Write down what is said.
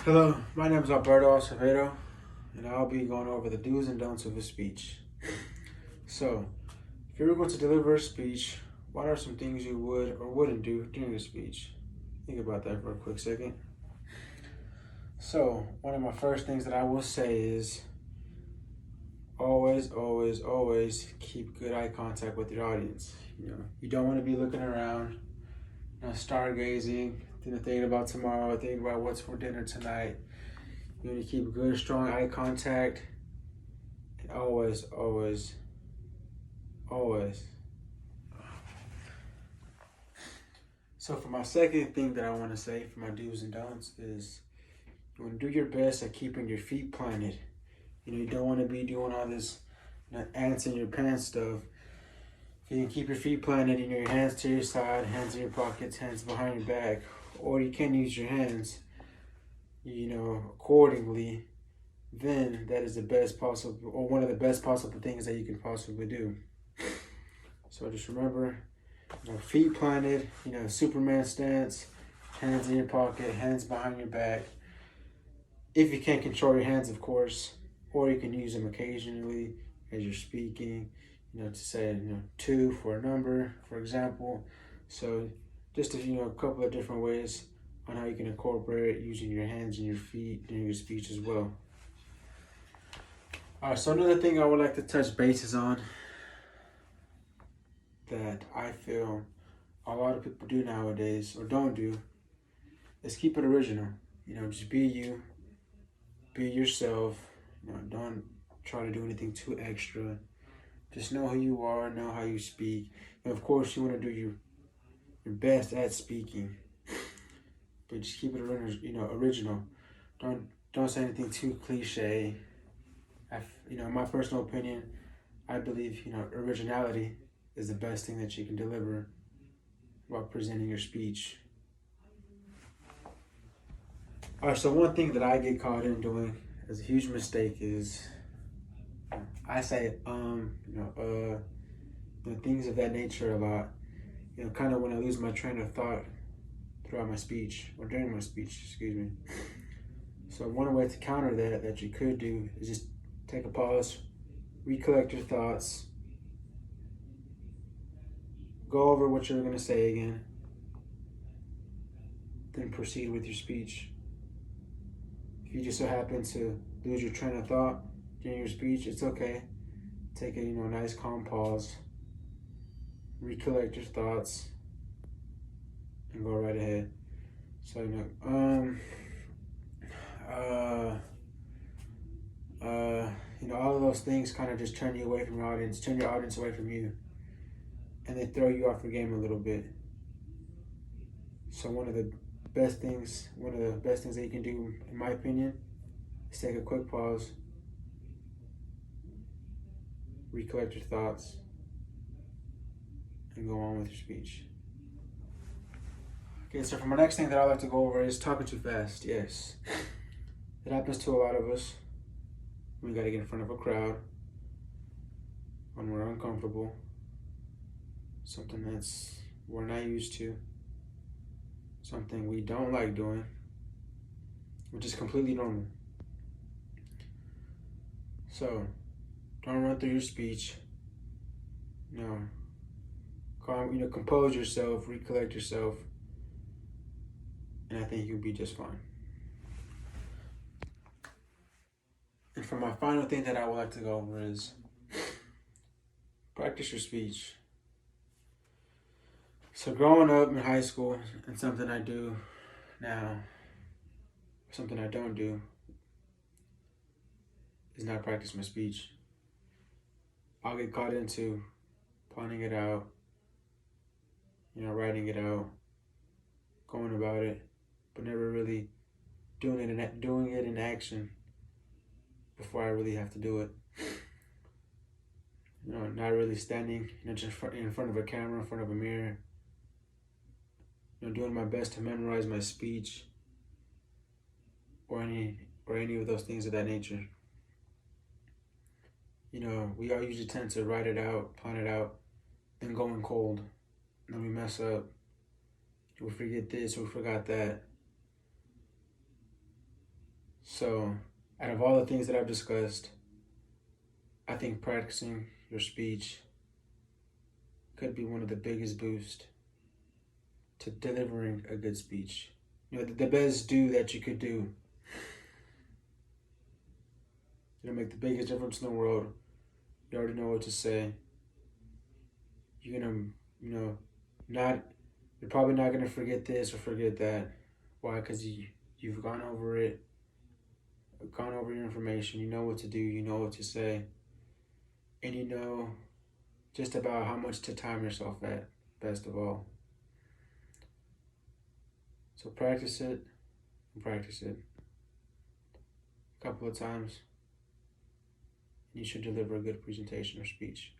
Hello, my name is Alberto Acevedo, and I'll be going over the do's and don'ts of a speech. So, if you were going to deliver a speech, what are some things you would or wouldn't do during a speech? Think about that for a quick second. So, one of my first things that I will say is always keep good eye contact with your audience. You don't want to be looking around, stargazing, thinking about tomorrow, thinking about what's for dinner tonight. You want to keep good, strong eye contact, and always. So for my second thing that I want to say for my do's and don'ts is you want to do your best at keeping your feet planted. You don't want to be doing all this ants in your pants stuff. You can keep your feet planted, your hands to your side, hands in your pockets, hands behind your back, or you can use your hands, accordingly. Then that is the best possible, or one of the best possible things that you can possibly do. So just remember, feet planted, Superman stance, hands in your pocket, hands behind your back. If you can't control your hands, of course, or you can use them occasionally as you're speaking, to say, two for a number, for example. So just a couple of different ways on how you can incorporate using your hands and your feet during your speech as well. All right, so another thing I would like to touch bases on that I feel a lot of people do nowadays or don't do is keep it original. Just be you, be yourself. Don't try to do anything too extra. Just know who you are, know how you speak. And of course, you want to do your best at speaking, but just keep it original. Don't say anything too cliche. In my personal opinion, I believe originality is the best thing that you can deliver while presenting your speech. All right, so one thing that I get caught in doing as a huge mistake is I say things of that nature a lot. Kind of when I lose my train of thought throughout my speech or during my speech, excuse me. So one way to counter that you could do is just take a pause, recollect your thoughts, go over what you're going to say again, then proceed with your speech. If you just so happen to lose your train of thought during your speech, it's okay. Take a nice calm pause, recollect your thoughts, and go right ahead. So all of those things kind of just turn you away from your audience, turn your audience away from you, and they throw you off your game a little bit. So one of the best things that you can do, in my opinion, is take a quick pause, recollect your thoughts, and go on with your speech. Okay, so for my next thing that I like to go over is talking too fast. Yes, it happens to a lot of us. We got to get in front of a crowd when we're uncomfortable, something that's we're not used to, something we don't like doing, which is completely normal. So don't run through your speech. Calm, compose yourself, recollect yourself, and I think you'll be just fine. And for my final thing that I would like to go over is practice your speech. So growing up in high school, and something I do now, something I don't do, is not practice my speech. I'll get caught into planning it out, writing it out, going about it, but never really doing it in action before I really have to do it. Not really standing, just in front of a camera, in front of a mirror, doing my best to memorize my speech or any of those things of that nature. We all usually tend to write it out, plan it out, then go in cold. And then we mess up. We forget this, we forgot that. So, out of all the things that I've discussed, I think practicing your speech could be one of the biggest boosts to delivering a good speech. You know, the best do that you could do. It'll make the biggest difference in the world. You already know what to say. You're gonna, you know, not. You're probably not gonna forget this or forget that. Why? Because you've gone over it, gone over your information. You know what to do. You know what to say, and you know just about how much to time yourself at. Best of all. So practice it and practice it a couple of times. You should deliver a good presentation or speech.